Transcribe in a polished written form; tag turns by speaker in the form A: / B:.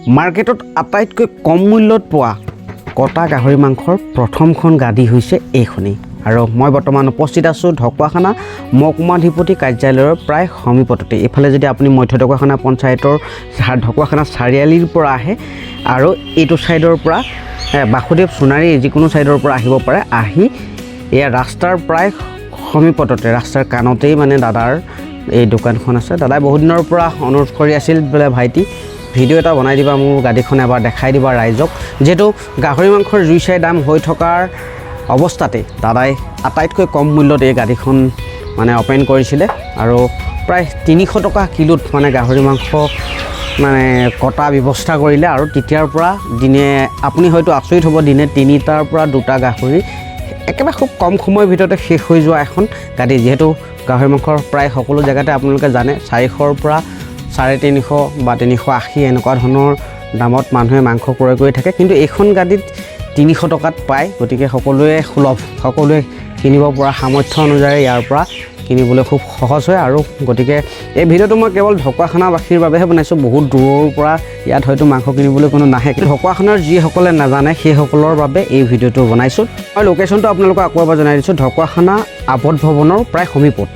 A: মাৰ্কেটত আটাইতকৈ কম মূল্যত পোৱা কটা গাহৰি মাংসৰ প্ৰথমখন গাদী হৈছে এইখনেই। আৰু মই বৰ্তমান উপস্থিত আছোঁ ঢকুৱাখানা মহকুমাধিপতি কাৰ্যালয়ৰ প্ৰায় সমীপতে। এইফালে যদি আপুনি মধ্য ঢকুৱাখানা পঞ্চায়তৰ ঢকুৱাখানা চাৰিআলিৰ পৰা আহে আৰু এইটো ছাইডৰ পৰা বাসুদেৱ সোণাৰী যিকোনো ছাইডৰ পৰা আহিব পাৰে, আহি এয়া ৰাস্তাৰ প্ৰায় সমীপতে, ৰাস্তাৰ কাণতেই মানে দাদাৰ এই দোকানখন আছে। দাদাই বহুত দিনৰ পৰা অনুৰোধ কৰি আছিল বোলে ভাইটি ভিডিঅ' এটা বনাই দিবা, মোৰ গাড়ীখন এবাৰ দেখাই দিবা ৰাইজক। যিহেতু গাহৰি মাংসৰ জুই চাই দাম হৈ থকাৰ অৱস্থাতে দাদাই আটাইতকৈ কম মূল্যত এই গাড়ীখন মানে অপেন কৰিছিলে আৰু প্ৰায় 300 টকা কিলোত মানে গাহৰি মাংস মানে কটা ব্যৱস্থা কৰিলে। আৰু তেতিয়াৰ পৰা দিনে আপুনি হয়তো আচৰিত হ'ব, দিনে 3টাৰ পৰা 2টা গাহৰি একেবাৰে খুব কম সময়ৰ ভিতৰতে শেষ হৈ যোৱা এখন গাড়ী। যিহেতু গাহৰি মাংসৰ প্ৰায় সকলো জেগাতে আপোনালোকে জানে 400ৰ পৰা 350 বা 380 এনেকুৱা ধৰণৰ দামত মানুহে মাংস ক্ৰয় কৰি থাকে, কিন্তু এইখন গাড়ীত 300 টকাত পায়। গতিকে সকলোৱে সুলভ, সকলোৱে কিনিব পৰা সামৰ্থ্য অনুযায়ী ইয়াৰ পৰা কিনিবলৈ খুব সহজ হয়। আৰু গতিকে এই ভিডিঅ'টো মই কেৱল ঢকুৱাখানাবাসীৰ বাবেহে বনাইছোঁ। বহুত দূৰৰ পৰা ইয়াত হয়তো মাংস কিনিবলৈ কোনো নাহে, কিন্তু ঢকুৱাখানাৰ যিসকলে নাজানে সেইসকলৰ বাবে এই ভিডিঅ'টো বনাইছোঁ। আৰু লোকেশ্যনটো আপোনালোকক আকৌ এবাৰ জনাই দিছোঁ, ঢকুৱাখানা আৱধ ভৱনৰ প্ৰায় সমীপত।